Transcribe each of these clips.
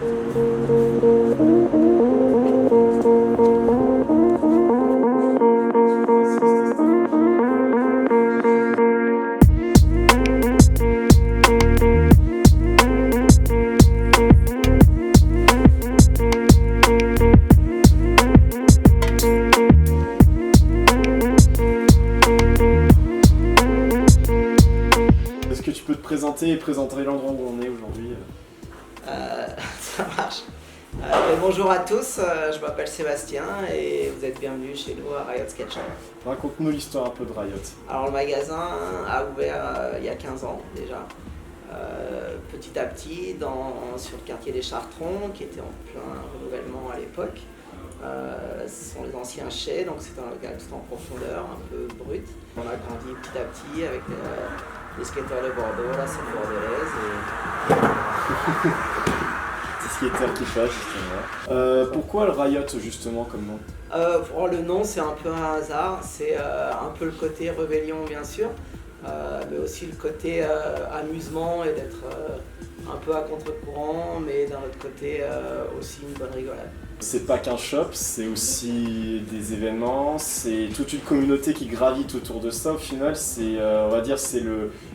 Est-ce que tu peux te présenter et présenter l'endroit où on est aujourd'hui? Ça marche. Bonjour à tous, je m'appelle Sébastien et vous êtes bienvenus chez nous à Riot Skate Shop. Raconte-nous l'histoire un peu de Riot. Alors le magasin a ouvert il y a 15 ans déjà. Petit à petit sur le quartier des Chartrons qui était en plein renouvellement à l'époque. Ce sont les anciens chais, donc c'est un local tout en profondeur, un peu brut. On a grandi petit à petit avec les skateurs de Bordeaux, la scène bordelaise. C'est skater qui passe justement. Pourquoi le Riot justement comme nom? Le nom c'est un peu un hasard, c'est un peu le côté rébellion bien sûr, mais aussi le côté amusement et d'être un peu à contre-courant, mais d'un autre côté aussi une bonne rigolade. C'est pas qu'un shop, c'est aussi des événements, c'est toute une communauté qui gravite autour de ça au final, c'est on va dire c'est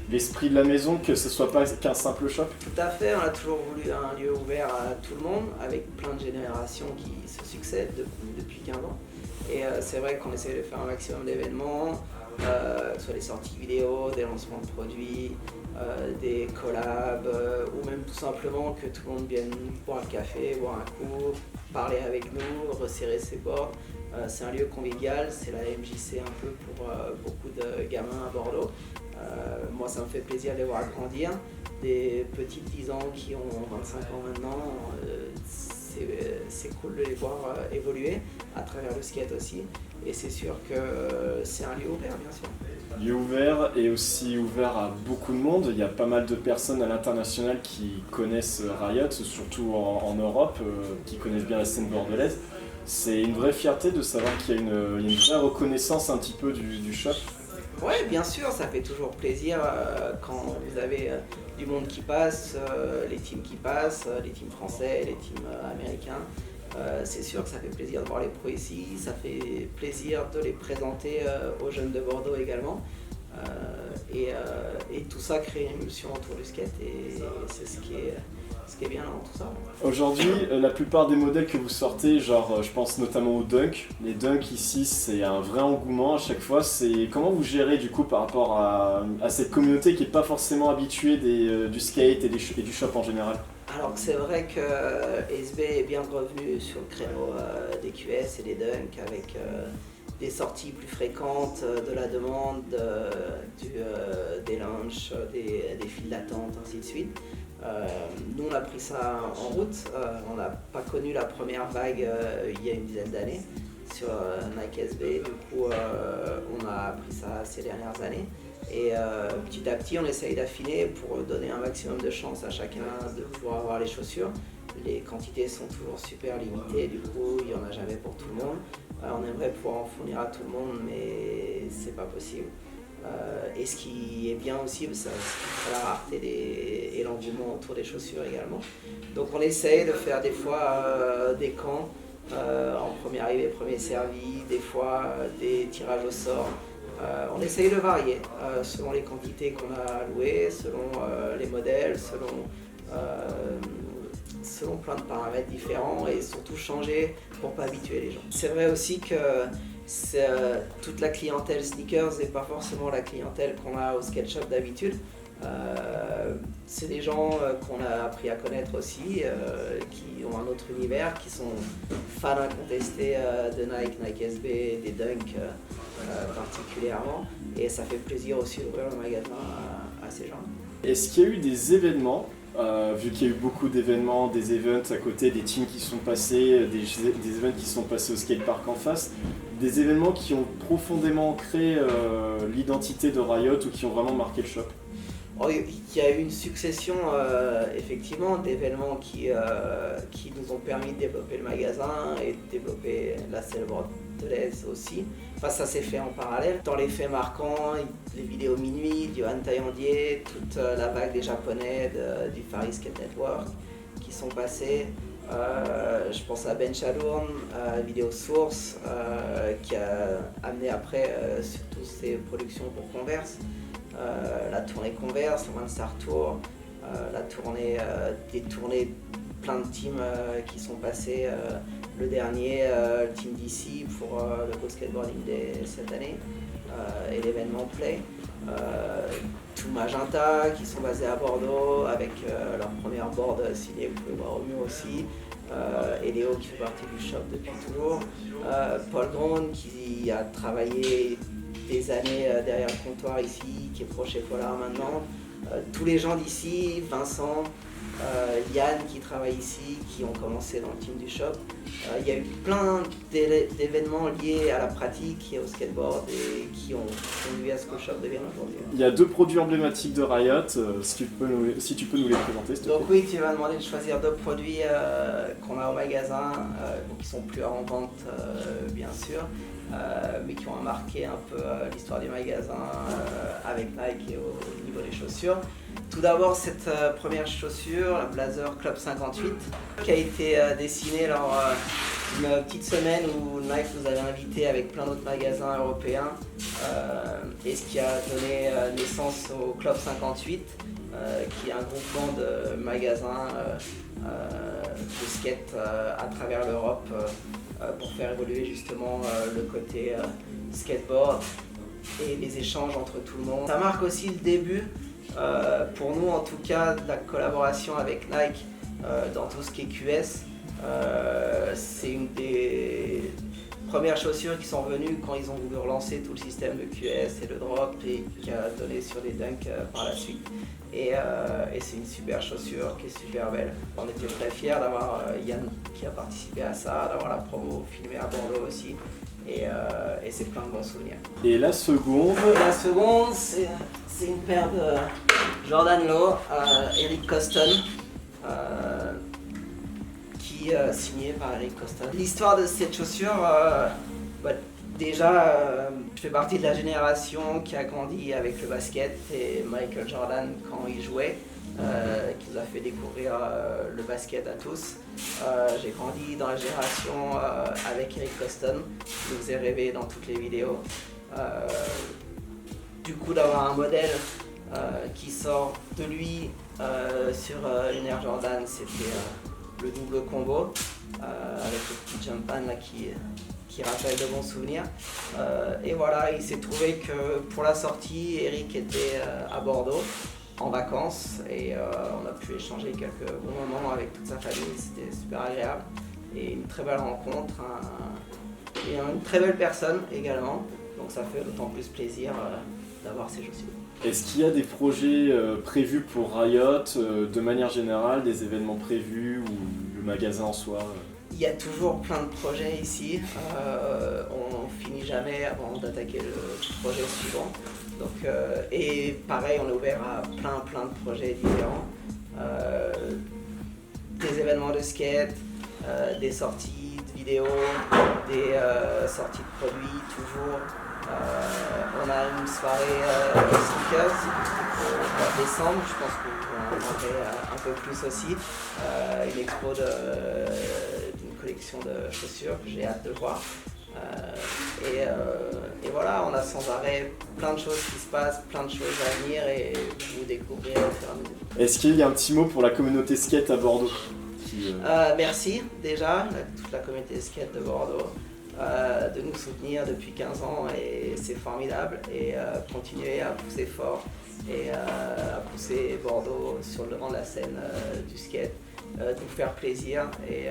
l'esprit de la maison, que ce soit pas qu'un simple shop. Tout à fait, on a toujours voulu un lieu ouvert à tout le monde, avec plein de générations qui se succèdent depuis 15 ans. Et c'est vrai qu'on essaie de faire un maximum d'événements, soit des sorties vidéo, des lancements de produits, des collabs, ou même tout simplement que tout le monde vienne boire le café, boire un coup, parler avec nous, resserrer ses bords. C'est un lieu convivial, c'est la MJC un peu pour beaucoup de gamins à Bordeaux. Moi ça me fait plaisir de les voir grandir, des petits de 10 ans qui ont 25 ans maintenant, c'est cool de les voir évoluer à travers le skate aussi, et c'est sûr que c'est un lieu ouvert bien sûr. Lieu ouvert et aussi ouvert à beaucoup de monde, il y a pas mal de personnes à l'international qui connaissent Riot, surtout en Europe, qui connaissent bien la scène bordelaise. C'est une vraie fierté de savoir qu'il y a une vraie reconnaissance un petit peu du shop. Oui, bien sûr, ça fait toujours plaisir quand vous avez du monde qui passe, les teams qui passent, les teams français, les teams américains. C'est sûr que ça fait plaisir de voir les pros ici, ça fait plaisir de les présenter aux jeunes de Bordeaux également. Et tout ça crée une émulsion autour du skate et c'est ce qui est bien dans tout ça. Aujourd'hui, la plupart des modèles que vous sortez, genre je pense notamment aux dunks. Les dunks ici, c'est un vrai engouement à chaque fois. Comment vous gérez du coup par rapport à cette communauté qui n'est pas forcément habituée du skate et du shop en général? Alors que c'est vrai que SB est bien revenu sur le créneau des QS et des dunks avec des sorties plus fréquentes, de la demande, des lunchs, des files d'attente, ainsi de suite. Nous on a pris ça en route, on n'a pas connu la première vague il y a une dizaine d'années sur Nike SB, du coup on a appris ça ces dernières années. Et petit à petit on essaye d'affiner pour donner un maximum de chance à chacun de pouvoir avoir les chaussures. Les quantités sont toujours super limitées, du coup il n'y en a jamais pour tout le monde. On aimerait pouvoir en fournir à tout le monde mais c'est pas possible. Et ce qui est bien aussi, c'est la rareté et l'engouement autour des chaussures également. Donc on essaye de faire des fois des camps en premier arrivé, premier servi, des fois des tirages au sort. On essaye de varier selon les quantités qu'on a allouées, selon les modèles, selon plein de paramètres différents et surtout changer pour ne pas habituer les gens. C'est vrai aussi que toute la clientèle sneakers n'est pas forcément la clientèle qu'on a au skate shop d'habitude. C'est des gens qu'on a appris à connaître aussi, qui ont un autre univers, qui sont fans incontestés de Nike SB, des Dunk particulièrement. Et ça fait plaisir aussi d'ouvrir le magasin à ces gens. Est-ce qu'il y a eu des événements, vu qu'il y a eu beaucoup d'événements, des events à côté, des teams qui sont passés, des events qui sont passés au skatepark en face, des événements qui ont profondément ancré l'identité de Riot ou qui ont vraiment marqué le shop? Il y a eu une succession effectivement d'événements qui nous ont permis de développer le magasin et de développer la scène bordelaise aussi. Enfin, ça s'est fait en parallèle. Dans les faits marquants, les vidéos minuit, du Han Taillandier, toute la vague des Japonais du Far East Skate Network qui sont passés. Je pense à Ben Chadourn, à Vidéo Source, qui a amené après surtout ses productions pour Converse, la tournée Converse, le One Star Tour, la tournée, des tournées, plein de teams qui sont passés. Le dernier, le Team DC pour le Go Skateboarding Day cette année et l'événement Play. Tout Magenta qui sont basés à Bordeaux avec leur première board signée, vous pouvez voir au mur aussi. Et Léo qui fait partie du shop depuis toujours. Paul Drone qui a travaillé des années derrière le comptoir ici, qui est pro chez Polar maintenant. Tous les gens d'ici, Vincent, Yann qui travaille ici, qui ont commencé dans le team du shop. Il y a eu plein d'événements liés à la pratique et au skateboard et qui ont conduit à ce que le shop devienne aujourd'hui. Il y a 2 produits emblématiques de Riot, si tu peux nous les présenter, s'il te plaît. Donc oui, tu vas demander de choisir 2 produits qu'on a au magasin, qui sont plus en vente bien sûr, mais qui ont marqué un peu l'histoire du magasin avec Nike et au niveau des chaussures. Tout d'abord, cette première chaussure, la Blazer Club 58, qui a été dessinée lors d'une petite semaine où Nike nous avait invités avec plein d'autres magasins européens, et ce qui a donné naissance au Club 58, qui est un groupement de magasins de skate à travers l'Europe pour faire évoluer justement le côté skateboard et les échanges entre tout le monde. Ça marque aussi le début, pour nous en tout cas, de la collaboration avec Nike dans tout ce qui est QS. C'est une des premières chaussures qui sont venues quand ils ont voulu relancer tout le système de QS et le drop et qui a donné sur les dunks par la suite. Et c'est une super chaussure qui est super belle. On était très fiers d'avoir Yann qui a participé à ça, d'avoir la promo filmée à Bordeaux aussi. Et c'est plein de bons souvenirs. Et la seconde, c'est une paire de Jordan Low, Eric Coston, signée par Eric Coston. L'histoire de cette chaussure, déjà, je fais partie de la génération qui a grandi avec le basket et Michael Jordan quand il jouait, qui nous a fait découvrir le basket à tous. J'ai grandi dans la génération avec Eric Coston, qui nous faisait rêver dans toutes les vidéos. Du coup, d'avoir un modèle qui sort de lui sur une Air Jordan, c'était le double combo avec le petit jump pan là, qui rappelle de bons souvenirs. Et voilà, il s'est trouvé que pour la sortie, Eric était à Bordeaux en vacances et on a pu échanger quelques bons moments avec toute sa famille, c'était super agréable et une très belle rencontre et une très belle personne également, donc ça fait d'autant plus plaisir d'avoir ces chaussures. Est-ce qu'il y a des projets prévus pour Riot, de manière générale, des événements prévus ou le magasin en soi Il y a toujours plein de projets ici, on finit jamais avant d'attaquer le projet suivant. Donc, et pareil, on est ouvert à plein de projets différents, des événements de skate, des sorties de vidéos, des sorties de produits toujours. On a une soirée sneakers au mois de décembre, je pense que vous en parler un peu plus aussi. Une expo d'une collection de chaussures que j'ai hâte de voir. Et voilà, on a sans arrêt plein de choses qui se passent, plein de choses à venir et vous découvrir au fur et à mesure. Est-ce qu'il y a un petit mot pour la communauté skate à Bordeaux Merci déjà, toute la communauté skate de Bordeaux. De nous soutenir depuis 15 ans et c'est formidable et continuer à pousser fort et à pousser Bordeaux sur le devant de la scène du skate, de vous faire plaisir et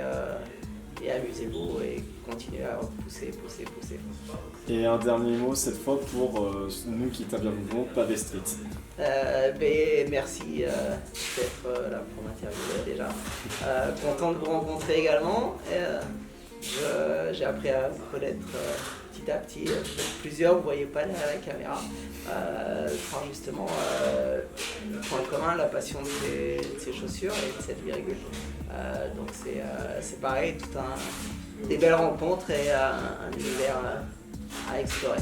amusez-vous et continuez à pousser. Et un dernier mot cette fois pour nous qui t'interviewons, Pavé Street. Merci d'être là pour m'interviewer déjà. Content de vous rencontrer également. J'ai appris à vous connaître petit à petit. Plusieurs, vous ne voyez pas derrière la caméra. Par justement le point commun, la passion de ces chaussures et de cette virgule. Donc c'est pareil, des belles rencontres et un univers à explorer.